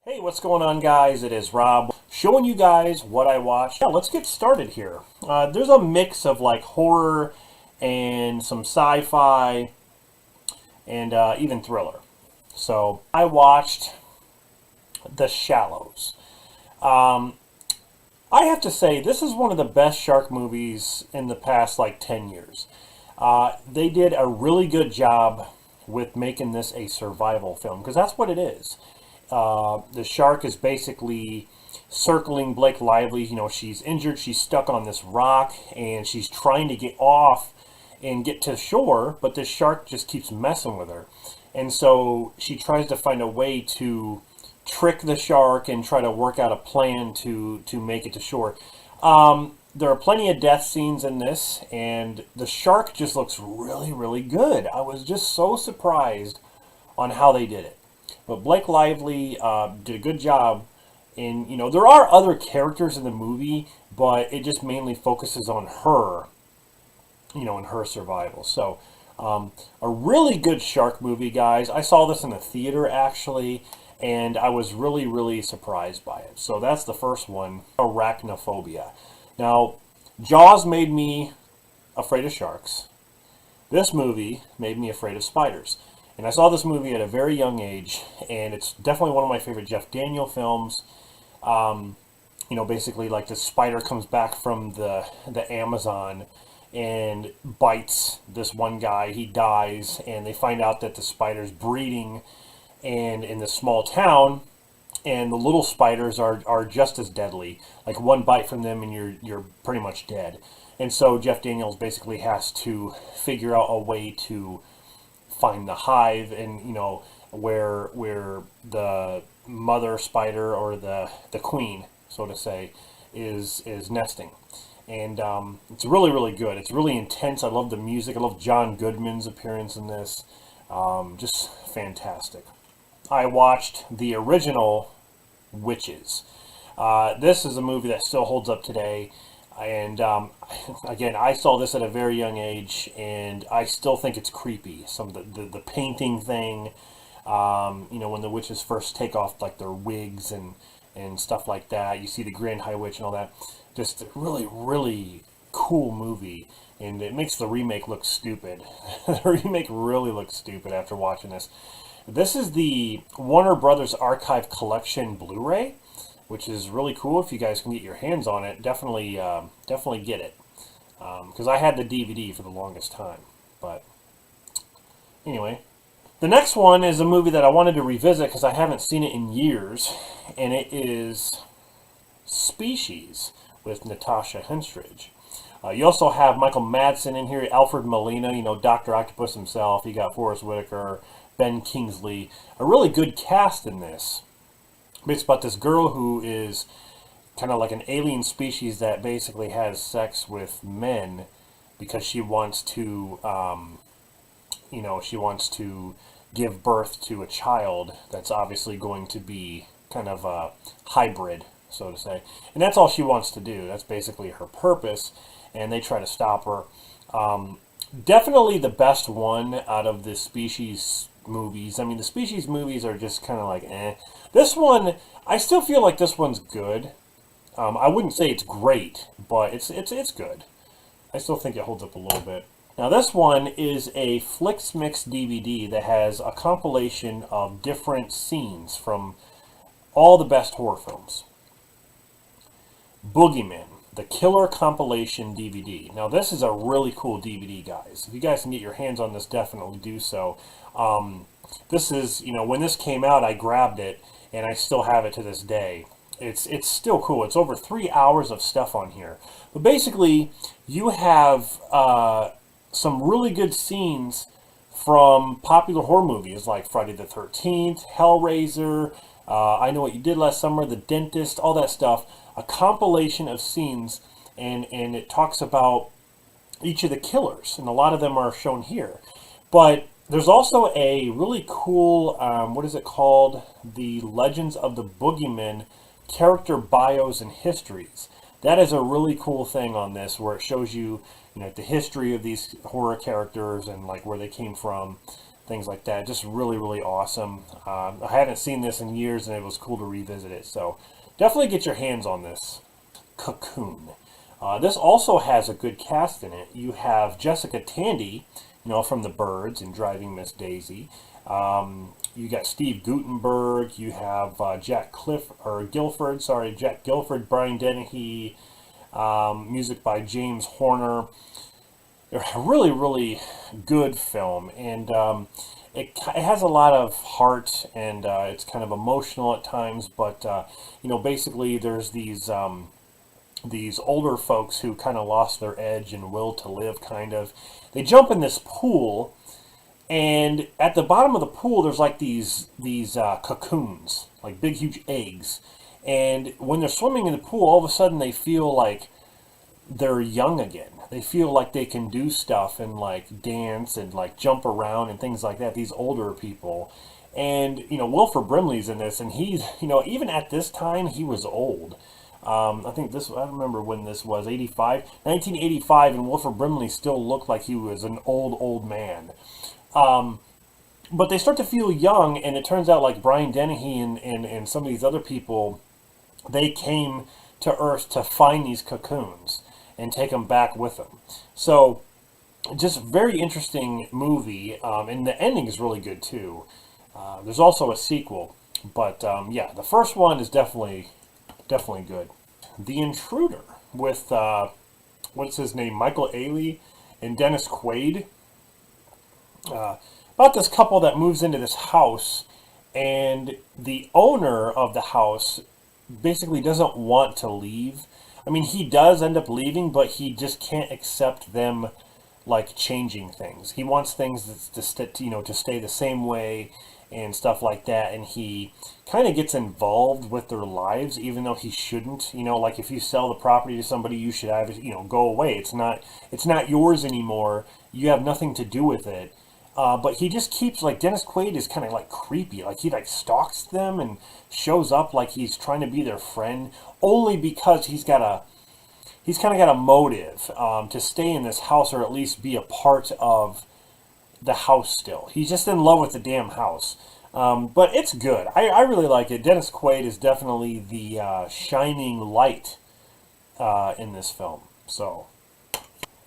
Hey, what's going on, guys? It is Rob showing you guys what I watched. Yeah, let's get started here. There's a mix of like horror and some sci-fi and even thriller. So I watched The Shallows. Um, I have to say, this is one of the best shark movies in the past like 10 years. They did a really good job with making this a survival film because that's what it is. The shark is basically circling Blake Lively. You know, she's injured, she's stuck on this rock, and she's trying to get off and get to shore, but this shark just keeps messing with her. And so she tries to find a way to trick the shark and try to work out a plan to make it to shore. There are plenty of death scenes in this, and the shark just looks really, really good. I was just so surprised on how they did it. But Blake Lively did a good job. And, you know, there are other characters in the movie, but it just mainly focuses on her, you know, and her survival. So, a really good shark movie, guys. I saw this in the theater, actually, and I was really, really surprised by it. So that's the first one, Arachnophobia. Now, Jaws made me afraid of sharks. This movie made me afraid of spiders. And I saw this movie at a very young age, and it's definitely one of my favorite Jeff Daniel films. You know, basically like this spider comes back from the Amazon and bites this one guy. He dies, and they find out that the spider's breeding and in this small town, and the little spiders are just as deadly. Like one bite from them and you're pretty much dead. And so Jeff Daniels basically has to figure out a way to find the hive, and you know where the mother spider, or the queen, so to say, is nesting. And it's really, really good. It's really intense. I love the music. I love John Goodman's appearance in this. Just fantastic. I watched the original Witches. This is a movie that still holds up today. And again, I saw this at a very young age, and I still think it's creepy. Some of the painting thing, you know, when the witches first take off like their wigs and stuff like that. You see the Grand High Witch and all that. Just a really, really cool movie, and it makes the remake look stupid. The remake really looks stupid after watching this. This is the Warner Brothers Archive Collection Blu-ray, which is really cool. If you guys can get your hands on it, definitely get it. Because I had the DVD for the longest time. But anyway, the next one is a movie that I wanted to revisit because I haven't seen it in years, and it is Species with Natasha Henstridge. You also have Michael Madsen in here, Alfred Molina, you know, Dr. Octopus himself. You got Forrest Whitaker, Ben Kingsley. A really good cast in this. It's about this girl who is kind of like an alien species that basically has sex with men because she wants to, you know, she wants to give birth to a child that's obviously going to be kind of a hybrid, so to say. And that's all she wants to do. That's basically her purpose, and they try to stop her. Definitely the best one out of the Species movies. I mean, the Species movies are just kind of like, eh. This one, I still feel like this one's good. I wouldn't say it's great, but it's good. I still think it holds up a little bit. Now, this one is a Flicks Mix DVD that has a compilation of different scenes from all the best horror films. Boogeyman, the Killer Compilation DVD. Now, this is a really cool DVD, guys. If you guys can get your hands on this, definitely do so. This is, you know, when this came out, I grabbed it, and I still have it to this day. It's still cool. It's over 3 hours of stuff on here. But basically, you have some really good scenes from popular horror movies like Friday the 13th, Hellraiser, I Know What You Did Last Summer, The Dentist, all that stuff. A compilation of scenes, and it talks about each of the killers, and a lot of them are shown here. But there's also a really cool, what is it called? The Legends of the Boogeyman character bios and histories. That is a really cool thing on this, where it shows you, you know, the history of these horror characters and like where they came from. things like that. Just really, really awesome. I hadn't seen this in years, and it was cool to revisit it. So definitely get your hands on this. Cocoon. This also has a good cast in it. You have Jessica Tandy, from The Birds and Driving Miss Daisy. You got Steve Guttenberg. You have Jack Gilford, Brian Dennehy. Music by James Horner. A really, really good film, and it has a lot of heart, and it's kind of emotional at times. But basically, there's these older folks who kind of lost their edge and will to live. Kind of, they jump in this pool, and at the bottom of the pool, there's like these cocoons, like big, huge eggs. And when they're swimming in the pool, all of a sudden they feel like they're young again. They feel like they can do stuff and like dance and like jump around and things like that. These older people. And, Wilford Brimley's in this, and he's, even at this time, he was old. I think I don't remember when this was, 1985, and Wilford Brimley still looked like he was an old man. But they start to feel young, and it turns out like Brian Dennehy and some of these other people, they came to Earth to find these cocoons and take them back with them. So, just very interesting movie, and the ending is really good too. There's also a sequel, but yeah, the first one is definitely good. The Intruder with what's his name, Michael Ealy and Dennis Quaid. About this couple that moves into this house, and the owner of the house basically doesn't want to leave. I mean, he does end up leaving, but he just can't accept them like changing things. He wants things to stay the same way and stuff like that. And he kind of gets involved with their lives, even though he shouldn't. Like if you sell the property to somebody, you should have it, go away. It's not yours anymore. You have nothing to do with it. But he just keeps, like, Dennis Quaid is kind of like creepy. Like he like stalks them and shows up like he's trying to be their friend, only because he's kind of got a motive to stay in this house, or at least be a part of the house still. He's just in love with the damn house. But it's good. I really like it. Dennis Quaid is definitely the shining light in this film. So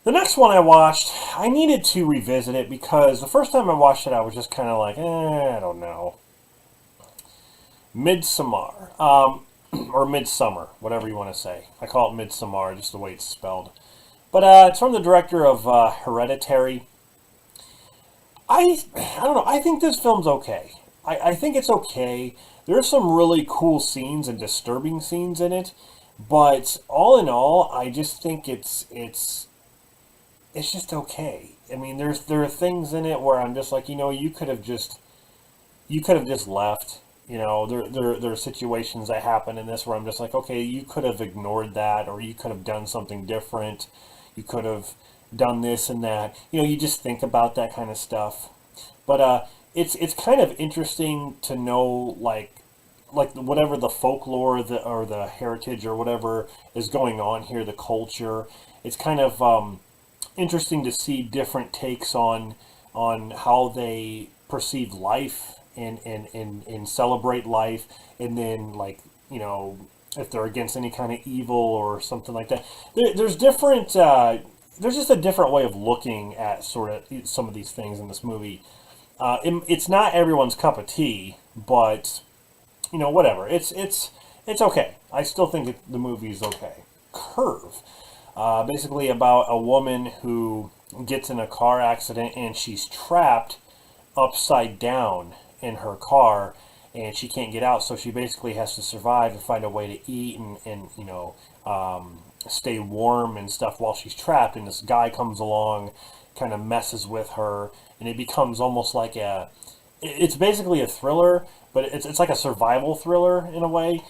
the next one I watched, I needed to revisit it because the first time I watched it, I was just kind of like, I don't know. Midsommar, or Midsummer, whatever you want to say. I call it Midsommar, just the way it's spelled. But it's from the director of Hereditary. I don't know. I think this film's okay. I think it's okay. There's some really cool scenes and disturbing scenes in it, but all in all, I just think it's just okay. I mean, there are things in it where I'm just like, you could have just left. There are situations that happen in this where I'm just like, okay, you could have ignored that, or you could have done something different. You could have done this and that. You just think about that kind of stuff. But it's kind of interesting to know, like whatever the folklore or the heritage or whatever is going on here, the culture. It's kind of interesting to see different takes on how they perceive life and celebrate life, and then if they're against any kind of evil or something like that. There's different. There's just a different way of looking at sort of some of these things in this movie. It's not everyone's cup of tea, but whatever. It's okay. I still think the movie is okay. Curve. Basically about a woman who gets in a car accident and she's trapped upside down in her car, and she can't get out, so she basically has to survive and find a way to eat and stay warm and stuff while she's trapped. And this guy comes along, kind of messes with her, and it becomes almost like it's basically a thriller, but it's like a survival thriller in a way.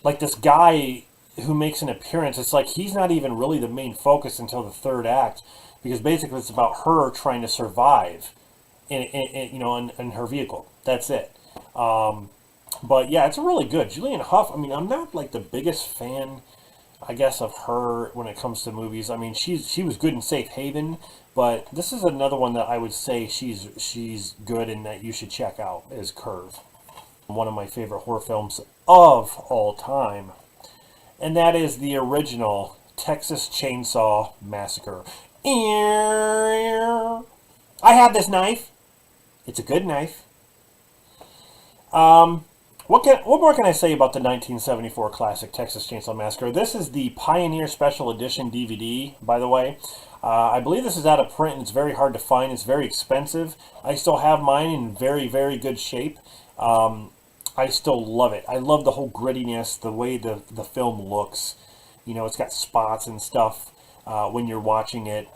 Like this guy who makes an appearance, it's like he's not even really the main focus until the third act, because basically it's about her trying to survive in her vehicle. That's it. But yeah, it's really good. Julianne Hough, I mean, I'm not like the biggest fan, I guess, of her when it comes to movies. I mean, she was good in Safe Haven, But this is another one that I would say she's good and that you should check out, is Curve. One of my favorite horror films of all time. And that is the original Texas Chainsaw Massacre. I have this knife. It's a good knife. What more can I say about the 1974 classic Texas Chainsaw Massacre? This is the Pioneer Special Edition DVD, by the way. I believe this is out of print and it's very hard to find. It's very expensive. I still have mine in very, very good shape. I still love it. I love the whole grittiness, the way the film looks. You know, it's got spots and stuff when you're watching it.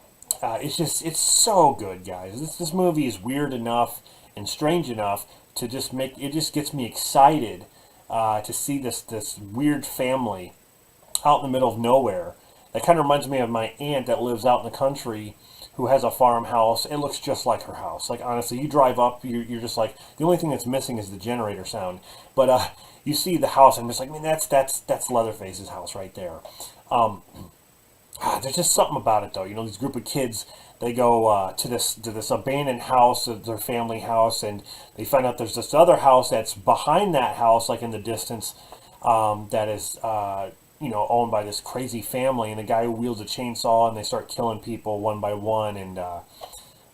It's so good, guys. This movie is weird enough and strange enough to just it just gets me excited to see this weird family out in the middle of nowhere. That kind of reminds me of my aunt that lives out in the country who has a farmhouse. It looks just like her house. Like, honestly, you drive up, you're just like, the only thing that's missing is the generator sound. But you see the house, and I'm just like, man, that's Leatherface's house right there. There's just something about it, though. You know, this group of kids, they go to this abandoned house, their family house, and they find out there's this other house that's behind that house, like in the distance, that is, owned by this crazy family, and the guy who wields a chainsaw, and they start killing people one by one, and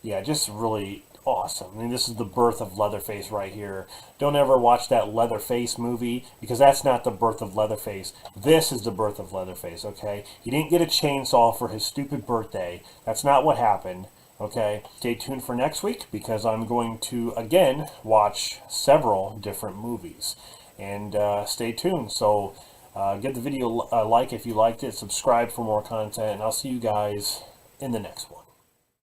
yeah, just really awesome. I mean, this is the birth of Leatherface right here. Don't ever watch that Leatherface movie, because that's not the birth of Leatherface. This is the birth of Leatherface, okay? He didn't get a chainsaw for his stupid birthday. That's not what happened, okay? Stay tuned for next week, because I'm going to, again, watch several different movies. And stay tuned. So give the video a like if you liked it, subscribe for more content, and I'll see you guys in the next one.